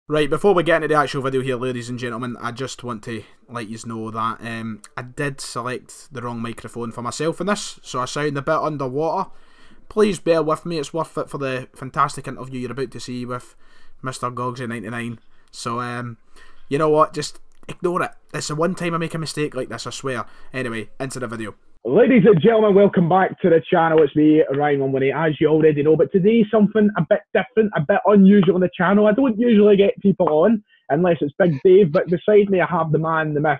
Right, before we get into the actual video here, ladies and gentlemen, I just want to let you know that I did select the wrong microphone for myself in this, so I sound a bit underwater. Please bear with me, it's worth it for the fantastic interview you're about to see with Mr. Goggsy99. So, you know what, just ignore it. It's the one time I make a mistake like this, I swear. Anyway, into the video. Ladies and gentlemen, welcome back to the channel. It's me, Ryan118, as you already know. But today, something a bit different, a bit unusual on the channel. I don't usually get people on, unless it's Big Dave. But beside me, I have the man, the myth,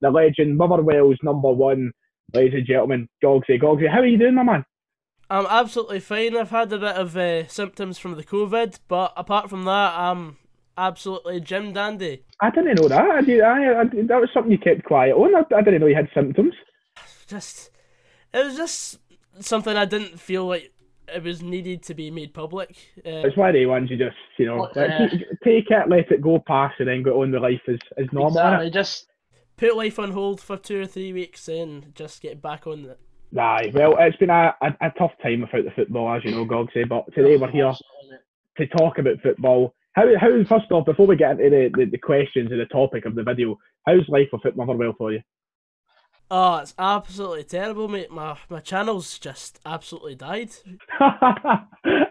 the legend, Motherwell's #1, ladies and gentlemen, Goggsy. Goggsy, how are you doing, my man? I'm absolutely fine. I've had a bit of symptoms from the COVID, but apart from that, I'm absolutely Jim Dandy. I didn't know that. That was something you kept quiet on. I didn't know you had symptoms. It was just something I didn't feel like it was needed to be made public. It's one of the ones you just, take it, let it go past, and then go on with life as normal. Exactly, just put life on hold for 2 or 3 weeks and just get back on it. Aye, well, it's been a tough time without the football, as you know, Goggsy, but today we're here to talk about football. How first off, before we get into the questions and the topic of the video, how's life with Motherwell for you? Oh, it's absolutely terrible, mate. My channel's just absolutely died.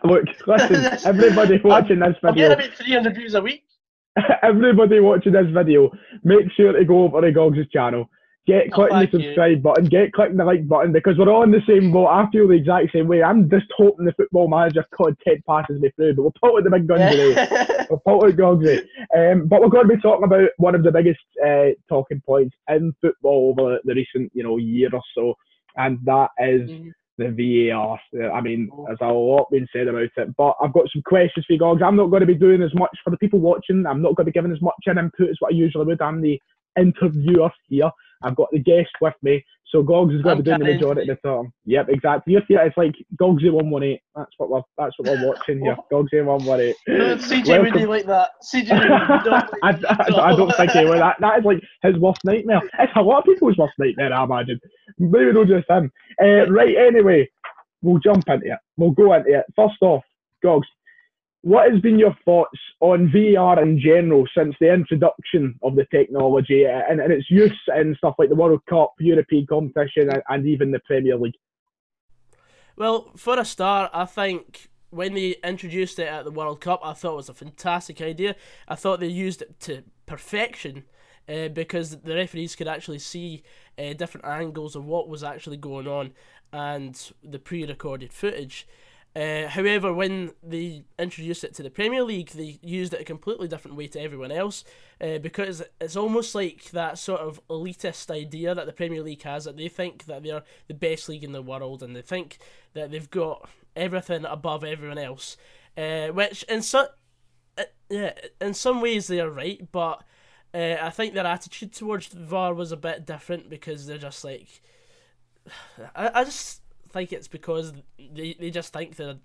Look, listen, everybody watching this video. I'm getting about 300 views a week. Everybody watching this video, make sure to go over to Goggs' channel. Get clicking the subscribe button, get clicking the like button, because we're all in the same boat. I feel the exact same way. I'm just hoping the football manager content passes me through, but we'll pull out the big gun today. We'll pull out Goggsy. But we're going to be talking about one of the biggest talking points in football over the recent year or so, and that is the VAR. I mean, there's a lot being said about it, but I've got some questions for you, Goggs. I'm not going to be doing as much for the people watching. I'm not going to be giving as much input as what I usually would. I'm the interviewer here. I've got the guest with me, so Goggs is going to be doing the majority of the time. Yep, exactly. You're here. It's like Goggsy118. That's what we're watching here. Goggsy118. CJ would be like that. CJ I don't think he would. That is like his worst nightmare. It's a lot of people's worst nightmare, I imagine. Maybe not just him. Right. Anyway, we'll jump into it. We'll go into it. First off, Goggs, what has been your thoughts on VAR in general since the introduction of the technology and its use in stuff like the World Cup, European competition, and even the Premier League? Well, for a start, I think when they introduced it at the World Cup, I thought it was a fantastic idea. I thought they used it to perfection because the referees could actually see different angles of what was actually going on and the pre-recorded footage. However, when they introduced it to the Premier League, they used it a completely different way to everyone else because it's almost like that sort of elitist idea that the Premier League has, that they think that they're the best league in the world and they think that they've got everything above everyone else, which in some ways they are right, but I think their attitude towards the VAR was a bit different because they're just like, I just think it's because they just think they're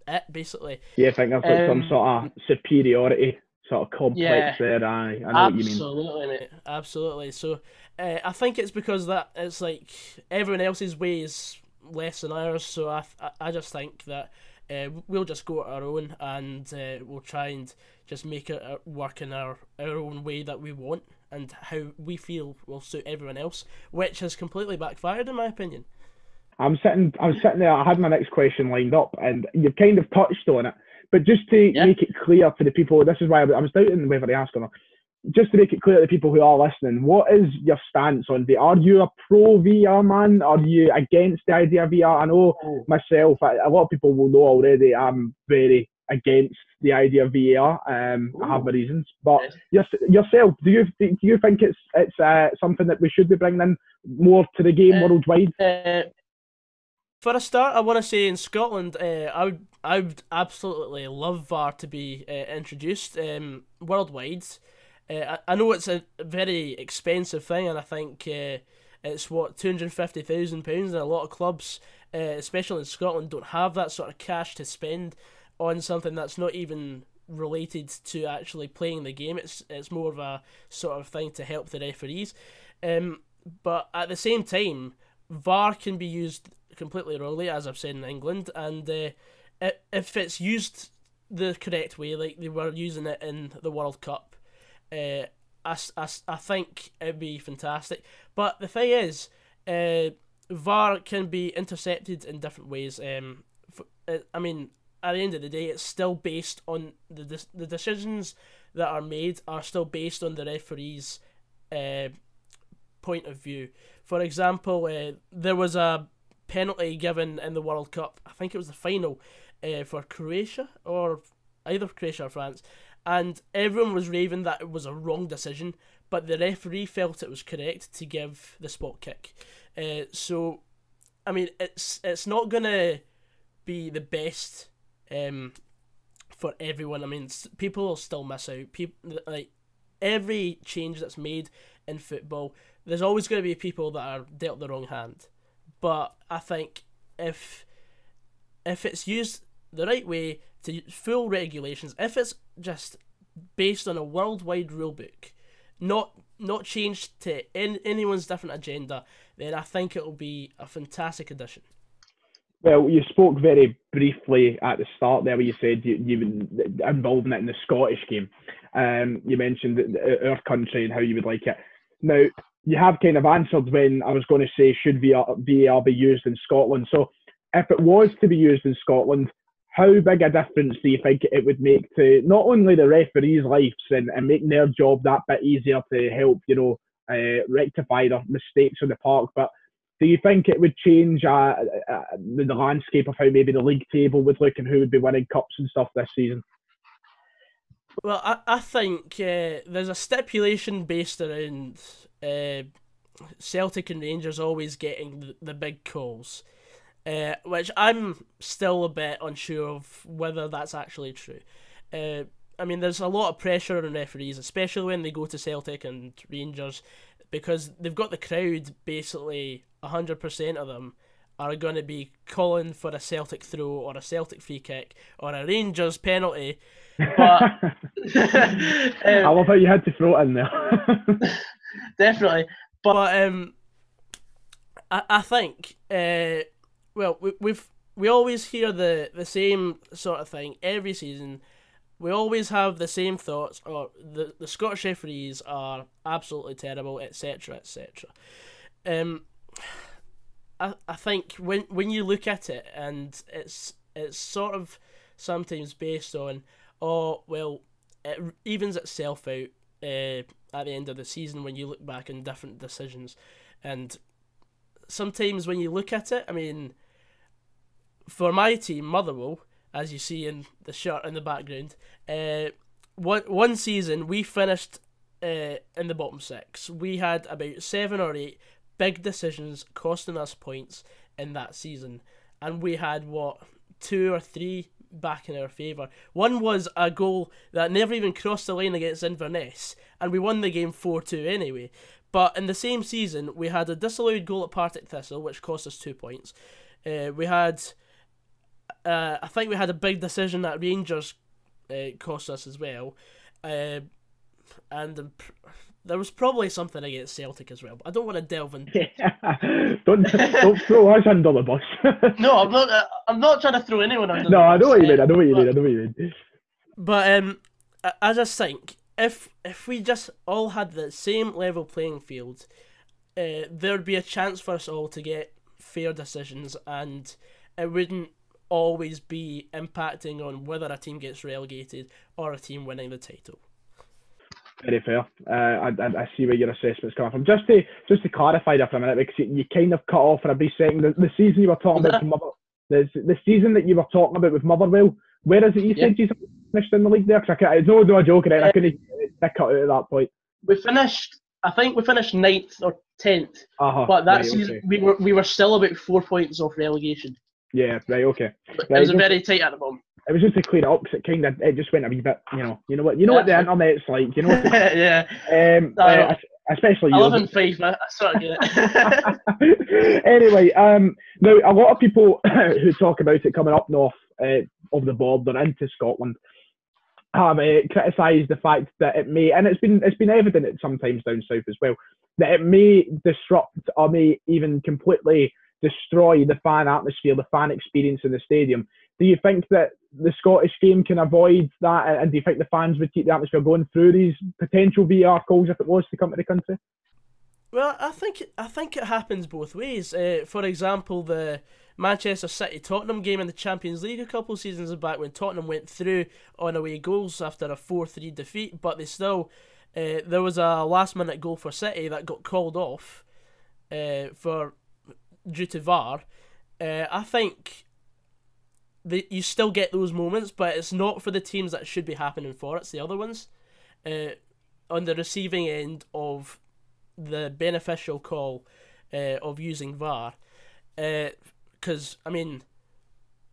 it, basically. Yeah, I think they've got some sort of superiority sort of complex there. I know what you mean. Absolutely, mate. Absolutely. So I think it's because that it's like everyone else's way is less than ours. So I just think that we'll just go at our own and we'll try and just make it work in our own way that we want and how we feel will suit everyone else, which has completely backfired in my opinion. I was sitting there, I had my next question lined up, and you've kind of touched on it. But just to make it clear to the people, this is why I was doubting whether to ask or not. Just to make it clear to the people who are listening, what is your stance on VR? Are you a pro VR man? Are you against the idea of VR? I know myself, a lot of people will know already, I'm very against the idea of VR. I have my reasons. But yourself, do you think it's something that we should be bringing in more to the game worldwide? For a start, I want to say in Scotland, I would absolutely love VAR to be introduced worldwide. I know it's a very expensive thing, and I think it's what £250,000, and a lot of clubs, especially in Scotland, don't have that sort of cash to spend on something that's not even related to actually playing the game. It's more of a sort of thing to help the referees. But at the same time, VAR can be used completely wrongly, as I've said in England, and if it's used the correct way, like they were using it in the World Cup, I think it'd be fantastic. But the thing is, VAR can be intercepted in different ways. I mean, at the end of the day, it's still based on the decisions that are made are still based on the referee's point of view. For example, there was a penalty given in the World Cup. I think it was the final for Croatia, or either Croatia or France, and everyone was raving that it was a wrong decision, but the referee felt it was correct to give the spot kick. So, I mean, it's not gonna be the best for everyone. I mean, people will still miss out. People, like, every change that's made in football, there's always going to be people that are dealt the wrong hand. But I think if it's used the right way, to full regulations, if it's just based on a worldwide rule book, not changed to anyone's different agenda, then I think it will be a fantastic addition. Well, you spoke very briefly at the start there where you said you were involved in it in the Scottish game. You mentioned our country and how you would like it. Now, you have kind of answered when I was going to say, should VAR be used in Scotland? So if it was to be used in Scotland, how big a difference do you think it would make to not only the referees' lives and making their job that bit easier to help, rectify their mistakes on the park, but do you think it would change the landscape of how maybe the league table would look and who would be winning cups and stuff this season? Well, I think there's a stipulation based around Celtic and Rangers always getting the big calls, which I'm still a bit unsure of whether that's actually true. I mean, there's a lot of pressure on referees, especially when they go to Celtic and Rangers, because they've got the crowd. Basically 100% of them are going to be calling for a Celtic throw or a Celtic free kick or a Rangers penalty. But I love how you had to throw it in there. Definitely. But I think well, we always hear the same sort of thing every season. We always have the same thoughts, or the Scottish referees are absolutely terrible, etc., etc. I think when you look at it, and it's sort of sometimes based on, oh well, it evens itself out at the end of the season when you look back on different decisions, and sometimes when you look at it, I mean, for my team, Motherwell, as you see in the shirt in the background, one season we finished in the bottom six. We had about 7 or 8 big decisions costing us points in that season, and we had 2 or 3 back in our favour. One was a goal that never even crossed the line against Inverness, and we won the game 4-2 anyway. But in the same season, we had a disallowed goal at Partick Thistle, which cost us 2 points. We had, I think we had a big decision that Rangers cost us as well, and there was probably something against Celtic as well. But I don't want to delve into. Don't throw us under the bus. No, I'm not trying to throw anyone under. No, the bus. I know what you mean. But I just think if we just all had the same level playing field, there'd be a chance for us all to get fair decisions, and it wouldn't always be impacting on whether a team gets relegated or a team winning the title. Very fair. I see where your assessment's coming from. Just to clarify that for a minute, because you kind of cut off for a brief second. The season you were talking about, the season that you were talking about with Motherwell, where is it you said you finished in the league there? Because it's no joke, right? I couldn't cut out at that point. I think we finished 9th or 10th, but that season we were still about 4 points off relegation. Yeah, right, okay. It was very tight at the moment. It was just to clear it up, because it just went a wee bit, you know what the internet's like, you know what yeah. Especially I you. live in Fife, I sort of get it. Anyway, now a lot of people who talk about it coming up north of the border into Scotland have criticised the fact that it may, and it's been evident sometimes down south as well, that it may disrupt or may even completely destroy the fan atmosphere, the fan experience in the stadium. Do you think that the Scottish game can avoid that, and do you think the fans would keep the atmosphere going through these potential VAR calls if it was to come to the country? Well, I think it happens both ways. For example, the Manchester City Tottenham game in the Champions League a couple of seasons back, when Tottenham went through on away goals after a 4-3 defeat, but they still there was a last minute goal for City that got called off due to VAR. I think you still get those moments, but it's not for the teams that should be happening for. It's the other ones on the receiving end of the beneficial call of using VAR. Because I mean,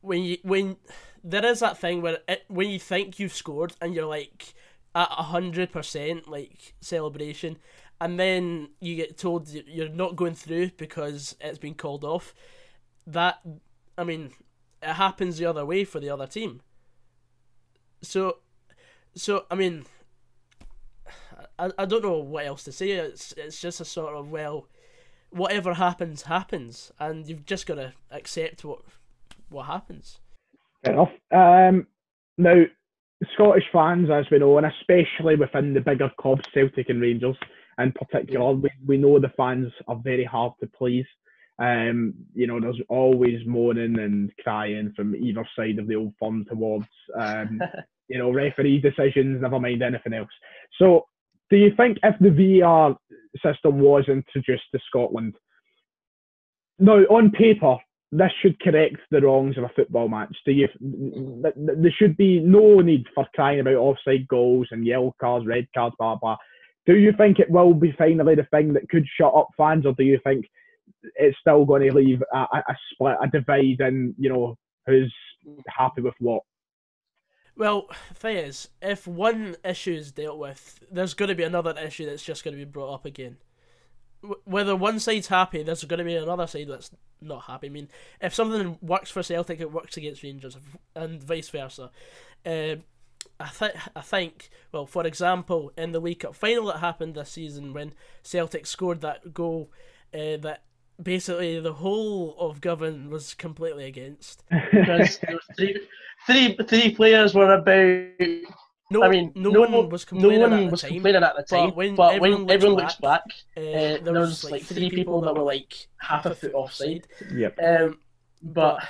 when there is that thing where when you think you've scored and you're like at 100% like celebration, and then you get told you're not going through because it's been called off. That, I mean, it happens the other way for the other team. So I mean, I don't know what else to say. It's just a sort of, well, whatever happens, happens, and you've just got to accept what happens. Fair enough. Now, Scottish fans, as we know, and especially within the bigger clubs, Celtic and Rangers in particular, we know the fans are very hard to please. You know, there's always moaning and crying from either side of the old firm towards, you know, referee decisions, never mind anything else. So, do you think if the VAR system was introduced to Scotland, now on paper, this should correct the wrongs of a football match? There should be no need for crying about offside goals and yellow cards, red cards, blah, blah. Do you think it will be finally the thing that could shut up fans, or do you think it's still going to leave a split, a divide in, you know, who's happy with what? Well, the thing is, if one issue is dealt with, there's going to be another issue that's just going to be brought up again. Whether one side's happy, there's going to be another side that's not happy. I mean, if something works for Celtic, it works against Rangers, and vice versa. I think, well, for example, in the League Cup final that happened this season, when Celtic scored that goal that basically the whole of Govan was completely against. Because there was three players were about... No one was complaining at the time. But when everyone looks back, there was like three people that were like half a foot offside. Yep. But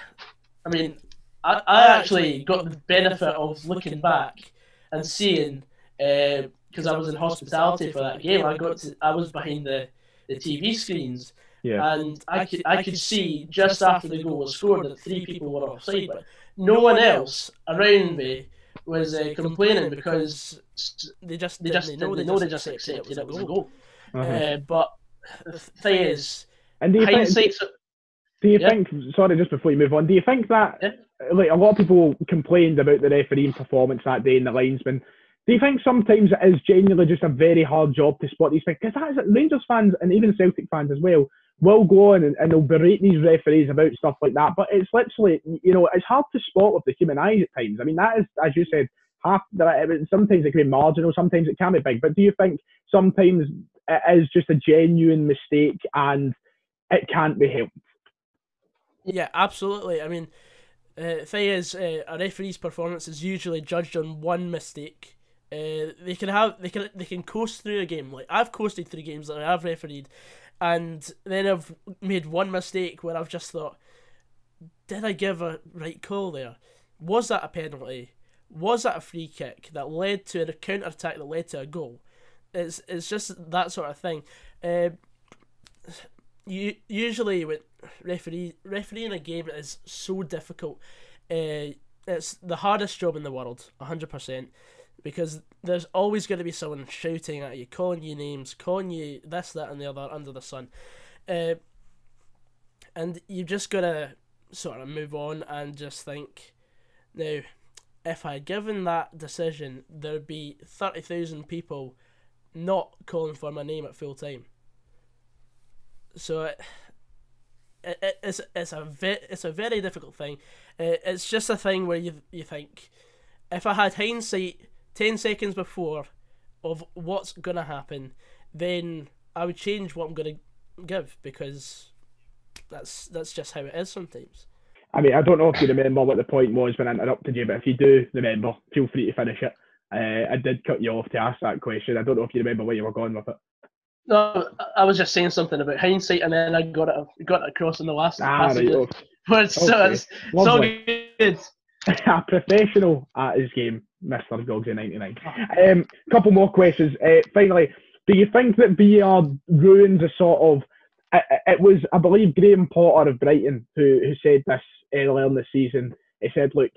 I mean, I actually got the benefit of looking back and seeing, because I was in hospitality for that game. I was behind the TV screens. Yeah. And I could see just after the goal was scored that three people were offside, but no one else around me was complaining, because they just accepted it was a goal. But the thing is, and do you think, sorry, just before you move on, do you think that, like, a lot of people complained about the refereeing performance that day and the linesman? Do you think sometimes it is genuinely just a very hard job to spot these things? Because Rangers fans and even Celtic fans as well will go on and they'll berate these referees about stuff like that. But it's literally, you know, it's hard to spot with the human eye at times. I mean, that is, as you said, sometimes it can be marginal, sometimes it can be big. But do you think sometimes it is just a genuine mistake and it can't be helped? Yeah, absolutely. I mean, the thing is, a referee's performance is usually judged on one mistake. They can coast through a game. Like, I've coasted through games that I've refereed, and then I've made one mistake where I've just thought, did I give a right call there? Was that a penalty? Was that a free kick that led to a counter attack that led to a goal? It's just that sort of thing. Usually with refereeing a game is so difficult. It's the hardest job in the world, 100%. Because there's always going to be someone shouting at you, calling you names, calling you this, that, and the other under the sun. And you've just got to sort of move on and just think, now, if I had given that decision, there'd be 30,000 people not calling for my name at full time. So it's a very difficult thing. It's just a thing where you think, if I had hindsight 10 seconds before of what's going to happen, then I would change what I'm going to give, because that's just how it is sometimes. I mean, I don't know if you remember what the point was when I interrupted you, but if you do remember, feel free to finish it. I did cut you off to ask that question. I don't know if you remember where you were going with it. No, I was just saying something about hindsight, and then I got it across in the last passage. Right, But it's so good. A professional at his game, Mr. Goggsy99. Couple more questions. Finally, do you think that VAR ruins a sort of... It was, I believe, Graham Potter of Brighton who said this earlier in the season. He said, look,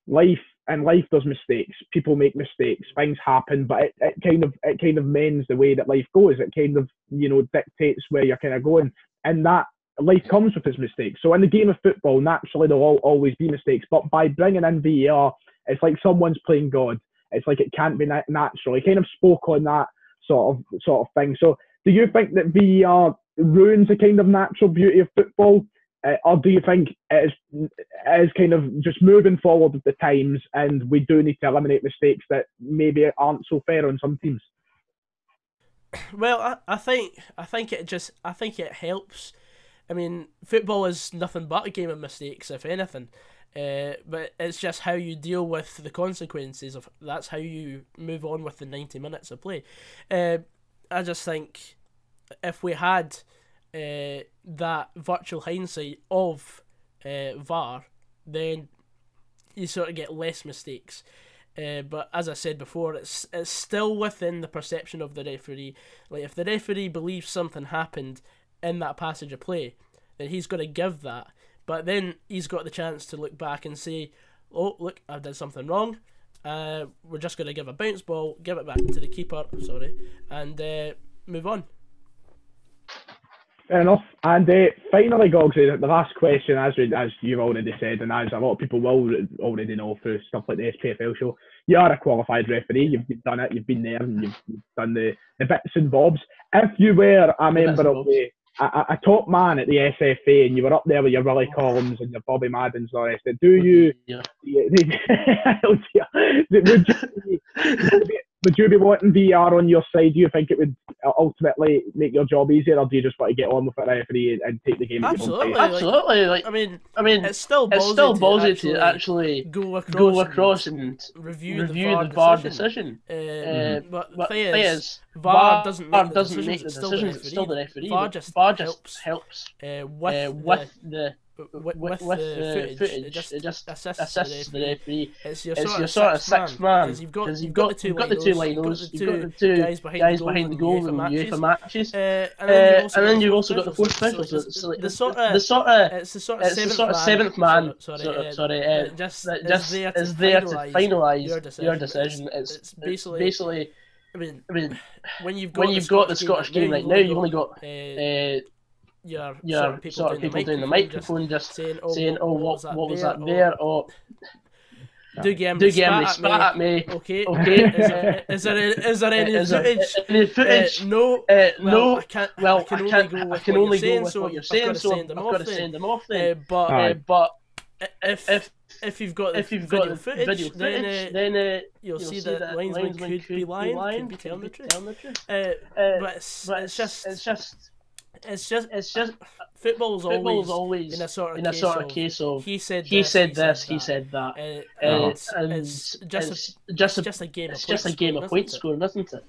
life does mistakes. People make mistakes. Things happen, but it kind of mends the way that life goes. It kind of, dictates where you're kind of going. And that life comes with its mistakes. So in the game of football, naturally there'll always be mistakes. But by bringing in VAR, it's like someone's playing God. It's like it can't be natural. He kind of spoke on that sort of thing. So do you think that VAR ruins the kind of natural beauty of football? Or do you think it is kind of just moving forward with the times, and we do need to eliminate mistakes that maybe aren't so fair on some teams? Well, I think it helps. I mean, football is nothing but a game of mistakes, if anything. But it's just how you deal with the consequences of. That's how you move on with the 90 minutes of play. I just think if we had that virtual hindsight of VAR, then you sort of get less mistakes. But as I said before, it's still within the perception of the referee. Like, if the referee believes something happened in that passage of play, then he's got to give that. But then he's got the chance to look back and say, oh, look, I did something wrong. We're just going to give a bounce ball, give it back to the keeper, and move on. Fair enough. And finally, Goggsy, the last question, as you've already said, and as a lot of people will already know through stuff like the SPFL show, you are a qualified referee. You've done it. You've been there, and you've done the bits and bobs. If you were a member of a top man at the SFA, and you were up there with your Willie Collins and your Bobby Maddens and all the rest, would you be wanting VAR on your side? Do you think it would ultimately make your job easier, or do you just want to get on with it, referee, and take the game? Absolutely, absolutely. I mean, it's still ballsy to actually go across and review the VAR decision. But the thing is, VAR doesn't make the decisions. It's still the referee. VAR just helps with the footage. It just assists the referee. It's your sort of sixth man, because you've got the two linos, you've got the two guys behind the goal in UEFA matches, and then you've also got the fourth official. So it's the sort of seventh man. Just is there to finalise your decision. It's basically. I mean, when you've got the Scottish game right now, you've only got your sort of people doing the microphone just saying, oh, what was that there? Or do get spat at me. Okay. Is there any footage? No. No. I can only go with what you're saying, so I've got to send them off then. But if you've got video footage, then you'll see that linesman could be lying, could be telling the truth. But it's just football's always in a sort of case of he said this, he said that. It's just a game of point scoring, isn't it?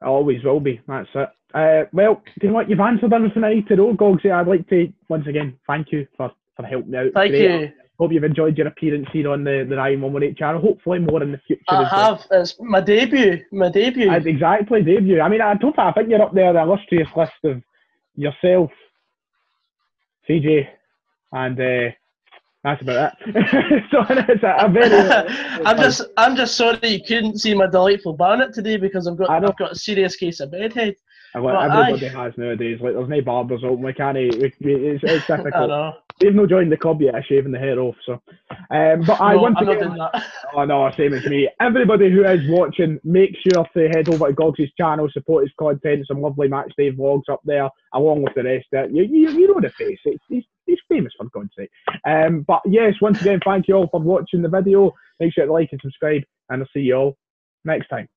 Always will be. That's it. Well, you know what? You've answered everything I need to know, Goggsy. I'd like to once again thank you for helping me out. Thank you. Hope you've enjoyed your appearance here on the Ryan 118 channel. Hopefully more in the future. I have. It's my debut. Exactly, debut. I mean, I think you're up there, the illustrious list of yourself, CJ, and that's about it. So it's a very. I'm just sorry you couldn't see my delightful bonnet today, because I've got a serious case of bedhead. Everybody has nowadays. Like, there's no barbers open. It's difficult. I know. They've not joined the club yet, shaving the hair off. So, but I'm not doing that. Oh no, same as me. Everybody who is watching, make sure to head over to Goggs' channel, support his content. Some lovely match day vlogs up there, along with the rest of it. You know the face. He's famous, for God's sake. But yes, once again, thank you all for watching the video. Make sure to like and subscribe, and I'll see you all next time.